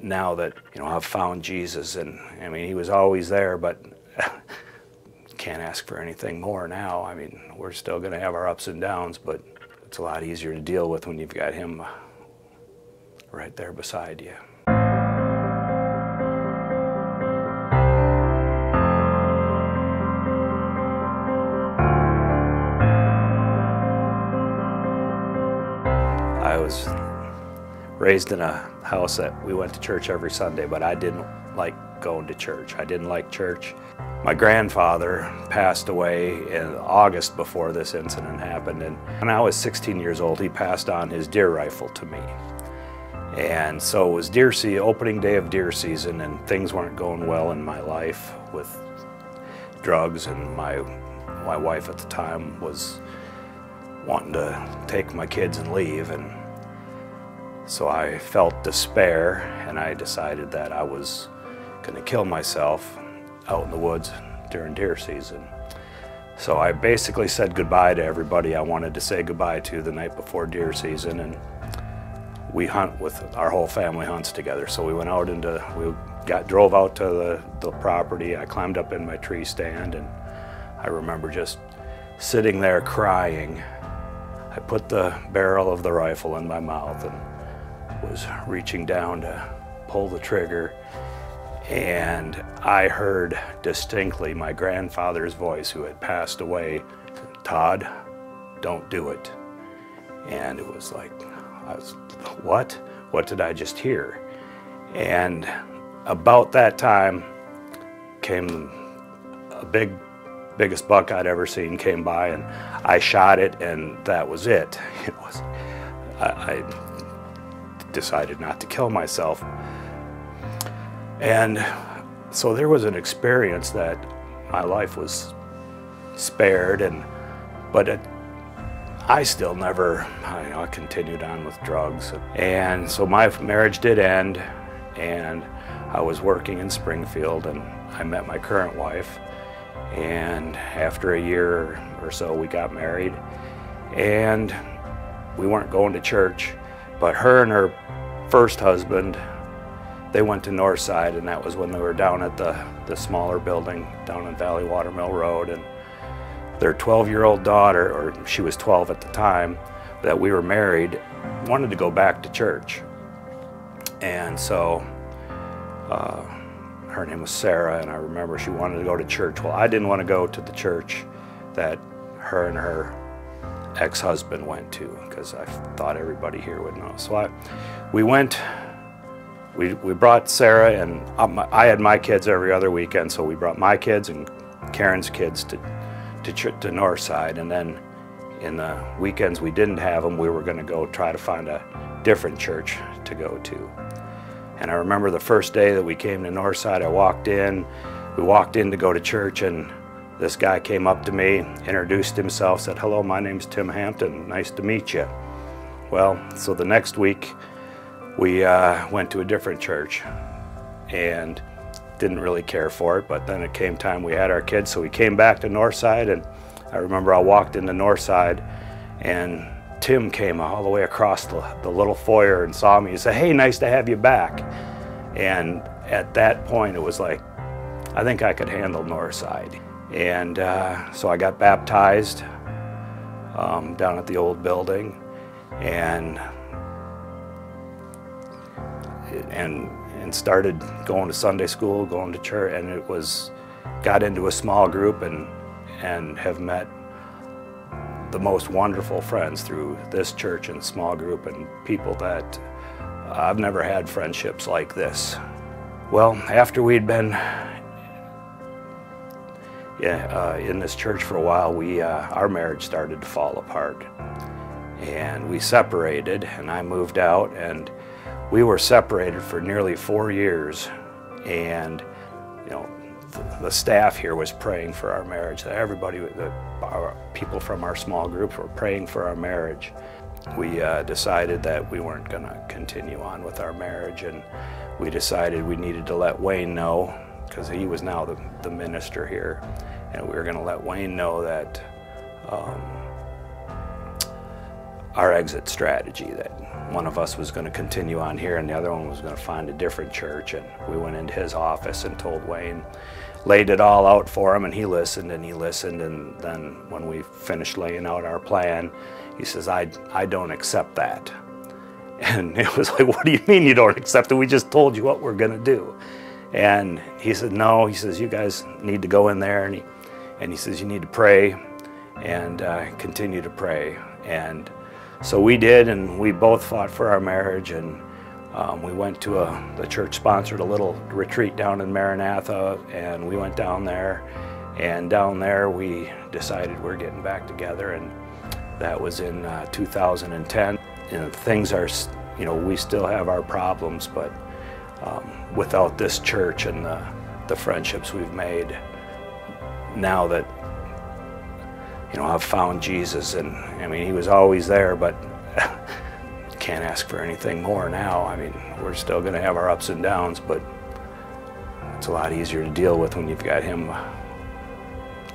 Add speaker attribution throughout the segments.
Speaker 1: now that, you know, I've found Jesus, and I mean, he was always there, but can't ask for anything more now. I mean, we're still going to have our ups and downs, but it's a lot easier to deal with when you've got him right there beside you. I was raised in a house that we went to church every Sunday, but I didn't like going to church. I didn't like church. My grandfather passed away in August before this incident happened, and when I was 16 years old, he passed on his deer rifle to me. And so it was opening day of deer season, and things weren't going well in my life with drugs, and my wife at the time was wanting to take my kids and leave, and so I felt despair, and I decided that I was going to kill myself out in the woods during deer season. So I basically said goodbye to everybody I wanted to say goodbye to the night before deer season, and we hunt with our whole family hunts together. So we went out drove out to the property. I climbed up in my tree stand, and I remember just sitting there crying. I put the barrel of the rifle in my mouth and was reaching down to pull the trigger, and I heard distinctly my grandfather's voice, who had passed away, "Todd, don't do it." And it was like, what? What did I just hear? And about that time came a biggest buck I'd ever seen came by, and I shot it, and that was it. I decided not to kill myself. And so there was an experience that my life was spared, but I still never, I continued on with drugs. And so my marriage did end, and I was working in Springfield, and I met my current wife. And after a year or so, we got married, and we weren't going to church, but her and her first husband, they went to Northside, and that was when they were down at the smaller building down on Valley Watermill Road, and their 12-year-old daughter, or she was 12 at the time, that we were married, wanted to go back to church. And so her name was Sarah, and I remember she wanted to go to church. Well, I didn't want to go to the church that her and her ex-husband went to, because I thought everybody here would know. So we brought Sarah, and I had my kids every other weekend, so we brought my kids and Karen's kids to Northside, and then in the weekends we didn't have them, we were going to go try to find a different church to go to. And I remember the first day that we came to Northside, we walked in to go to church, and this guy came up to me, introduced himself, said, "Hello, my name's Tim Hampton, nice to meet you." Well, so the next week we went to a different church and didn't really care for it, but then it came time we had our kids, so we came back to Northside, and I remember I walked into Northside, and Tim came all the way across the little foyer and saw me. He said, "Hey, nice to have you back." And at that point, it was like, I think I could handle Northside. And so I got baptized down at the old building, and started going to Sunday school, going to church, and got into a small group, and have met the most wonderful friends through this church and small group, and people that I've never had friendships like this. Well, after we'd been in this church for a while, our marriage started to fall apart, and we separated, and I moved out, and we were separated for nearly 4 years, and the staff here was praying for our marriage. Everybody, our people from our small group were praying for our marriage. We decided that we weren't going to continue on with our marriage, and we decided we needed to let Wayne know, because he was now the minister here, and we were going to let Wayne know that our exit strategy, that one of us was going to continue on here and the other one was going to find a different church. And we went into his office and told Wayne, laid it all out for him, and he listened and he listened. And then when we finished laying out our plan, he says, I don't accept that. And it was like, what do you mean you don't accept it? We just told you what we're going to do. And he said, no, he says, you guys need to go in there. And he says, you need to pray and continue to pray. And so we did, and we both fought for our marriage. And we went to the church sponsored a little retreat down in Maranatha, and we went down there. And down there we decided we're getting back together, and that was in 2010. And things are, you know, we still have our problems, but without this church and the friendships we've made, now that, you know, I've found Jesus, and I mean, he was always there, but can't ask for anything more now. I mean, we're still going to have our ups and downs, but it's a lot easier to deal with when you've got him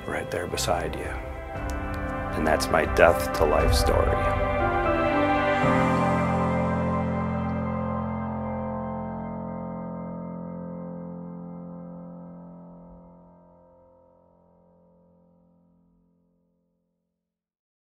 Speaker 1: right there beside you. And that's my death to life story.